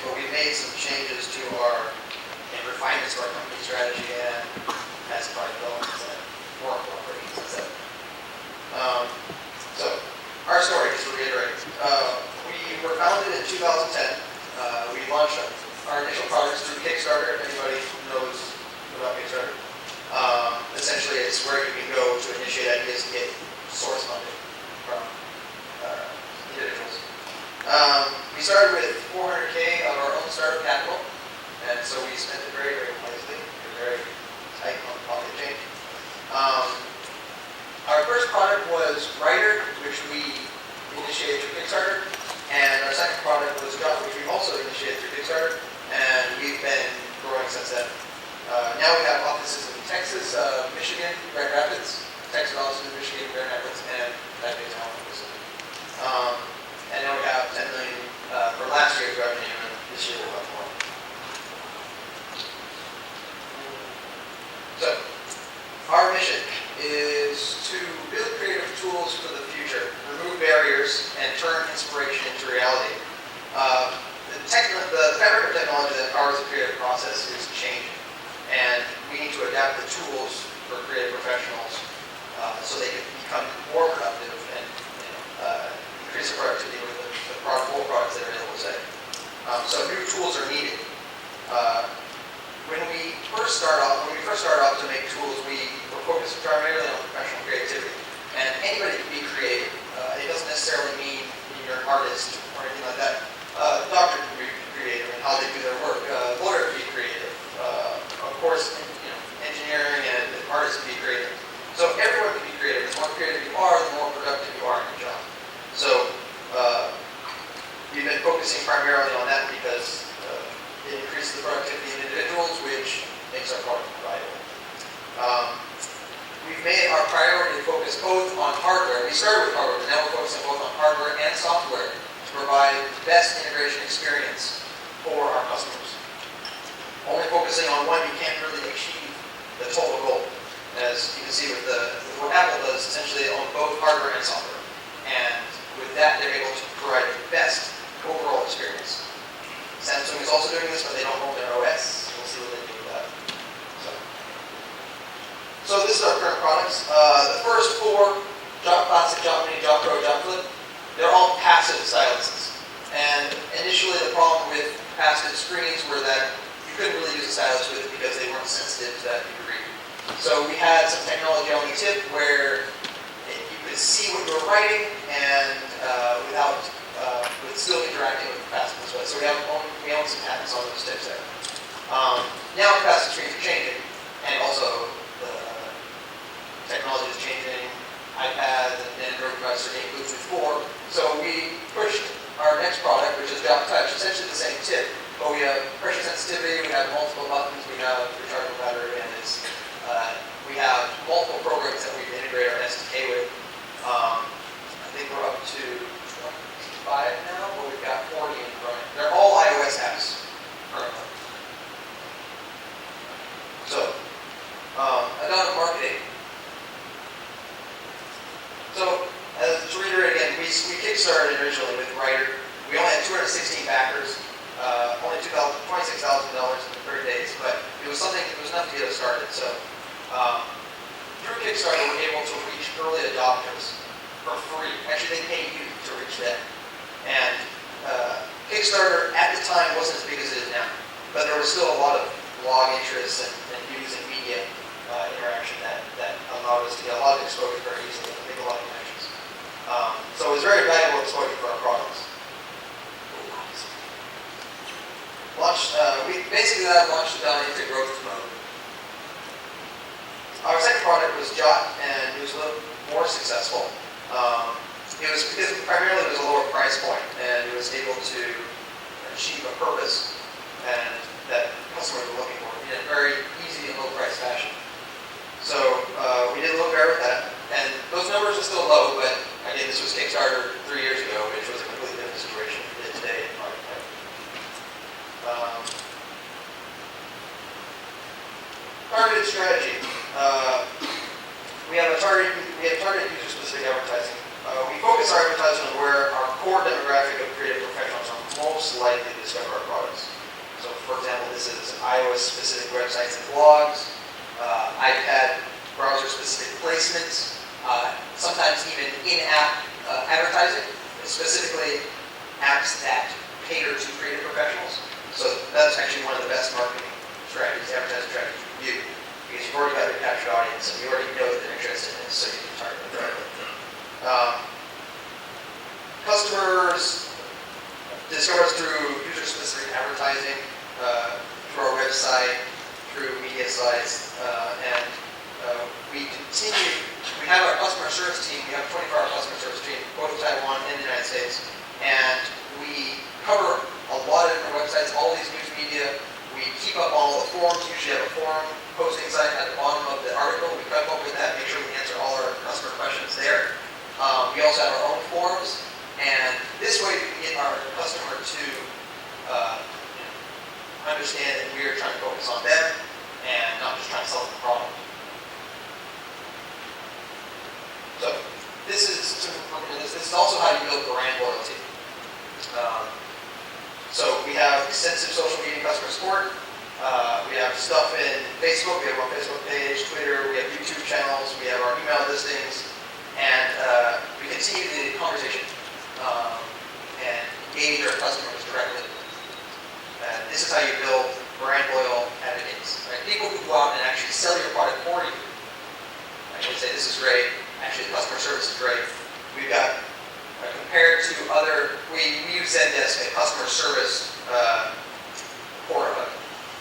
but we made some changes to our and refinements to our company strategy and as product development and more operations instead. So, our story, just to reiterate, we were founded in 2010. We launched our initial products through Kickstarter. If anybody knows about Kickstarter, essentially it's where you can go to initiate ideas and get source funding from individuals. We started with $400K of our own startup capital, and so we spent it very, very wisely. We were very tight on pocket change. Our first product was Writer, which we initiated through Kickstarter, and our second product was Jot, which we also initiated through Kickstarter, and we've been growing since then. Now we have offices in Texas, Michigan, Grand Rapids, Texas, Austin, Michigan, Grand Rapids, and Taipei, Taiwan. And now we have 10 million for last year's revenue, and this year we'll have more. So, our mission is to build creative tools for the future, remove barriers, and turn inspiration into reality. The fabric of technology that powers the creative process is changing, and we need to adapt the tools for creative professionals so they can become more productive and increase the productivity with the whole products that are available today. So new tools are needed. When we first started off to make tools, we were focused primarily on professional creativity, and anybody can be creative. It doesn't necessarily mean you're an artist or anything like that. Doctor can be creative in how they do their work. Lawyer can be creative. Of course, engineering and artists can be creative. So everyone can be creative. The more creative you are, the more productive you are in your job. So we've been focusing primarily on that because it increases the productivity of individuals, which makes our product valuable. We've made our priority to focus both on hardware. We started with hardware, but now we're focusing both on hardware and software to provide the best integration experience for our customers. Only focusing on one, you can't really achieve the total goal. As you can see with what Apple does, essentially they own both hardware and software. And with that, they're able to provide the best overall experience. Samsung is also doing this, but they don't own their OS. We'll see what they do with that. So this is our current products. The first four, Jot Classic, Jot Mini, Jot Pro, Jot Flip, they're all passive styluses. And initially the problem with passive screens were that you couldn't really use a stylus with it because they weren't sensitive to that degree. So we had some technology on the tip where you could see what you were writing and with still interacting with the passive display. So we own some patents on those tips there. Now passive screens are changing, and also the technology is changing. iPad and Android devices are getting Bluetooth 4. So we pushed our next product, which is Jot Touch, essentially the same tip, but we have pressure sensitivity, we have multiple buttons, we have rechargeable battery, and we have multiple programs that we integrate our SDK with. I think we're up to 5 now, but we've got 40 in running. They're all iOS apps currently. So, Adonit marketing. So, to reiterate again, we kickstarted originally with Writer. We only had 216 backers, only $26,000 in 30 days, but it was enough to get us started. So, through Kickstarter, we're able to reach early adopters for free. Actually, they pay you to reach them. And Kickstarter at the time wasn't as big as it is now, but there was still a lot of blog interest and news and media interaction that allowed us to get a lot of exposure very easily and make a lot of connections. So it was very valuable exposure for our products. We basically launched Adonit into growth mode. Our second product was Jot, and it was a little more successful. It was because primarily it was a lower price point, and it was able to achieve a purpose and that customers were looking for in a very easy and low price fashion. So we did a little better with that, and those numbers are still low, but again, this was Kickstarter 3 years ago, which was a completely different situation than today in market. Targeted strategy. We have targeted user-specific advertising. We focus our advertising on where our core demographic of creative professionals are most likely to discover our products. For example, this is iOS-specific websites and blogs, iPad browser-specific placements, sometimes even in-app advertising, specifically apps that cater to creative professionals. So that's actually one of the best marketing strategies, advertising strategies you can do, because you've already got your captured audience, and you already know that they're interested in this, so you can target them directly. Customers discover us through user-specific advertising, through our website, through media sites, and we have our customer service team, we have a 24-hour customer service team, both in Taiwan and the United States, and we cover a lot of different websites, all these news media. We keep up all the forums, usually have a forum posting site at the bottom of the article. We keep up with that, make sure we answer all our customer questions there. We also have our own forums, and this way we can get our customer to understand that we are trying to focus on them and not just trying to sell them the product. So this is also how you build brand loyalty. So we have extensive social media customer support. We have stuff in Facebook. We have our Facebook page, Twitter. We have YouTube channels. We have our email listings, and we continue the conversation and engage our customers directly. And this is how you build brand loyal advocates. Right? People who go out and actually sell your product for you. I can say this is great. Actually, the customer service is great. We've got compared to other, we use Zendesk, a customer service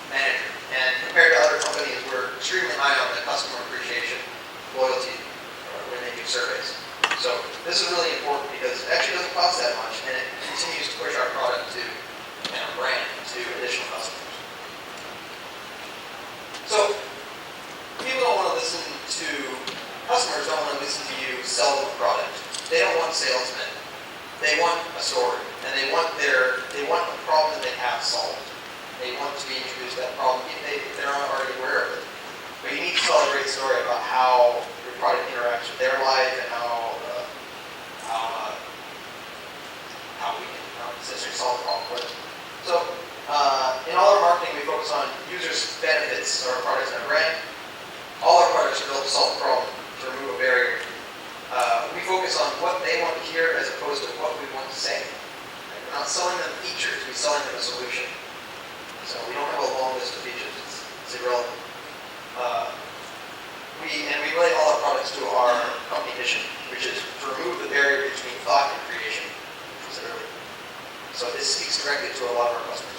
manager, and compared to other companies, we're extremely high on the customer appreciation, loyalty when they do surveys. So this is really important because it actually doesn't cost that much, and it continues to push our product to brand to additional customers. So people don't want to listen to, customers don't want to listen to you sell them a product. They don't want salesmen. They want a story, and they want a problem that they have solved. They want to be introduced to that problem if they're not already aware of it. But you need to tell a great story about how your product interacts with their life and how we can essentially solve the problem for them. So in all our marketing, we focus on users' benefits of our products and our brand. All our products are built to solve a problem, to remove a barrier. We focus on what they want to hear as opposed to what we want to say. We're not selling them features, we're selling them a solution. So we don't have a long list of features, it's irrelevant. We relate all our products to our company mission, which is to remove the barrier between thought and creation, which was earlier. So this speaks directly to a lot of our customers.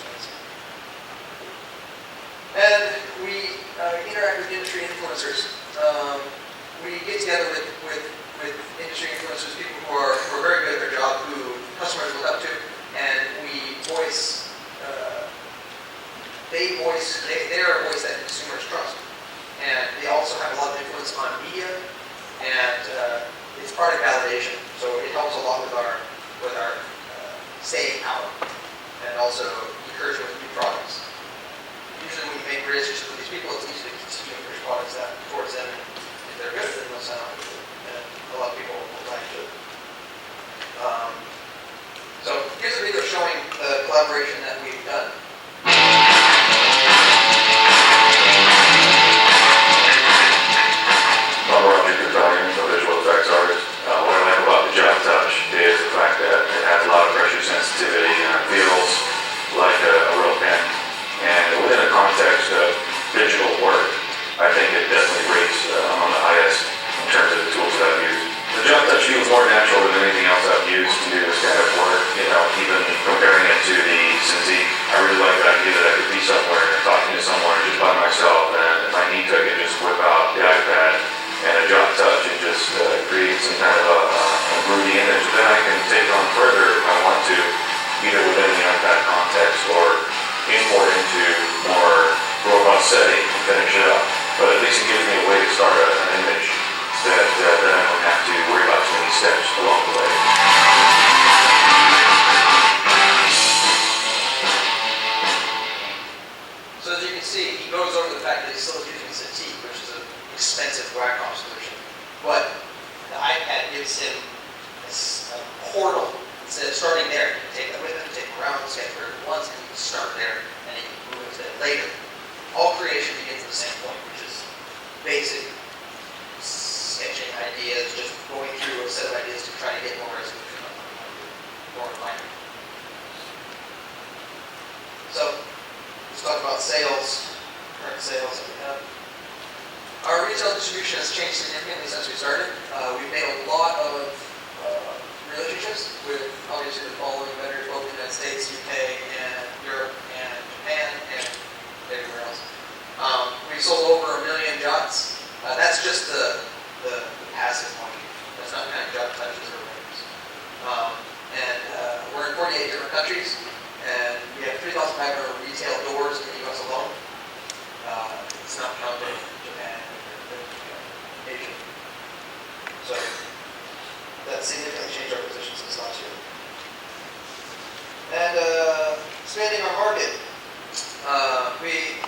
And we interact with industry influencers. We get together with industry influencers, people who are very good at their job, who customers look up to, and we voice, they are a voice that consumers trust. And they also have a lot of influence on media, and it's product validation, so it helps a lot with our staying power, and also encouragement of new products. Usually when you make relationships with these people, it's easy to continue to push products towards them, and if they're good, then they'll sign up with it. And a lot of people will like it. So here's a video showing the collaboration that we've done. I'm Roger Italian, a visual effects artist. What I like about the Job Touch is the fact that it has a lot of pressure sensitivity and it feels like a real pen. And within the context of digital work, I think it definitely rates among the highest in terms of the tools that I've used. The Job Touch feels more natural than anything else I've used to do this kind of work. Even comparing it to the Cintiq, I really like the idea that I could be somewhere and talking to someone just by myself, and if I need to, I can just whip out the iPad and a Job Touch and just create some kind of a broody image that I can take on further if I want to, either within the iPad context or import into more robust setting and finish it up. But at least it gives me a way to start an image that I don't have to worry about too many steps along the way. So as you can see, he goes over the fact that he's still using Cintiq, which is an expensive Wacom solution. But the iPad gives him a portal. Instead of starting there, you can take that with him, take him around, scan for it once, and you can start there, and you can move into bit later. All creation begins at the same point, which is basic sketching ideas, just going through a set of ideas to try to get more resolution on more refinement. So, let's talk about sales, current sales that we have. Our retail distribution has changed significantly since we started. We've made a lot of relationships with obviously the following vendors, both in the United States, UK, and Europe, and Japan, and everywhere else. We sold over 1 million jots. That's just the passive money. That's not counting jot touches or whatever. And we're in 48 different countries, and we have 3,500 retail doors in the US alone. It's not counting Japan and Asia. So that significantly changed our position since last year. And expanding our market, we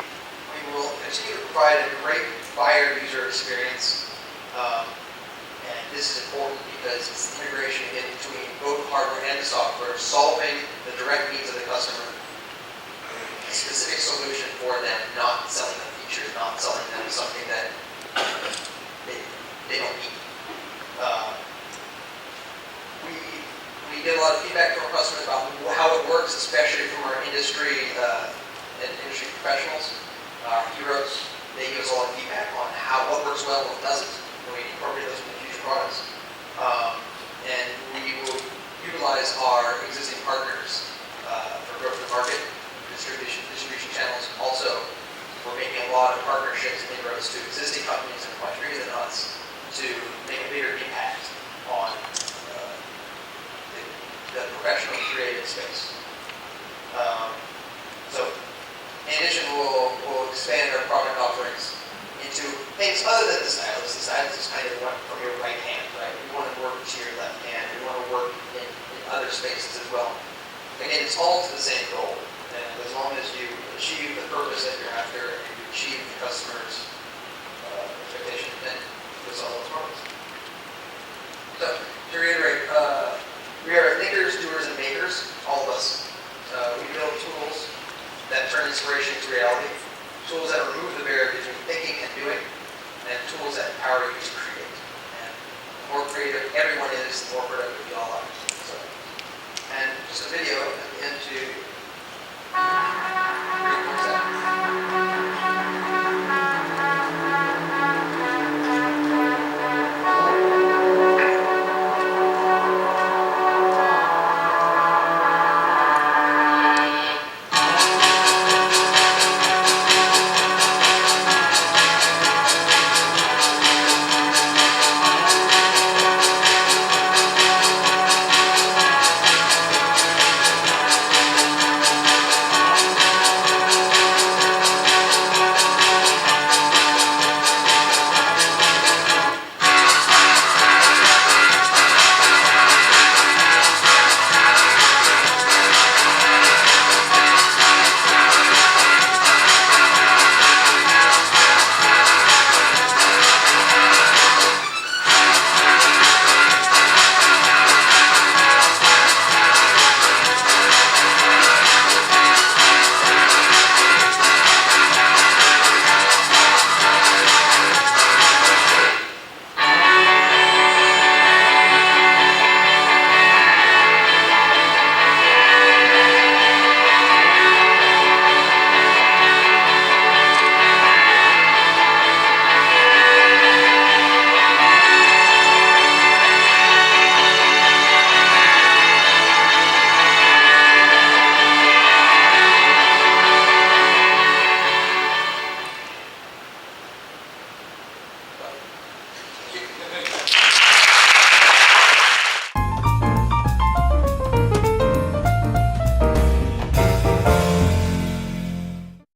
will continue to provide a great buyer user experience. And this is important because it's the integration in between both hardware and the software, solving the direct needs of the customer, a specific solution for them, not selling them features, not selling them something that they don't need. We get a lot of feedback from our customers about how it works, especially from our industry and industry professionals, our heroes. They give us a lot of feedback on what works well, what doesn't, and we incorporate those into future products. And we will utilize our existing partners for growth in the market, distribution channels. Also, we're making a lot of partnerships and inroads to existing companies that are much bigger than us to make a bigger impact on the professional creative space. So, in addition, we'll expand our product offerings into things other than the stylus. The stylus is kind of one from your right hand, right? We want to work to your left hand. We want to work in other spaces as well. Again, it's all to the same goal. And as long as you achieve the purpose that you're after and you achieve the customer's expectation, then it's all those products. So, to reiterate, we are thinkers, doers, and makers, all of us. We build tools that turn inspiration into reality, tools that remove the barrier between thinking and doing, and tools that empower you to create. And the more creative everyone is, the more productive we all are. So, and just a video at the end to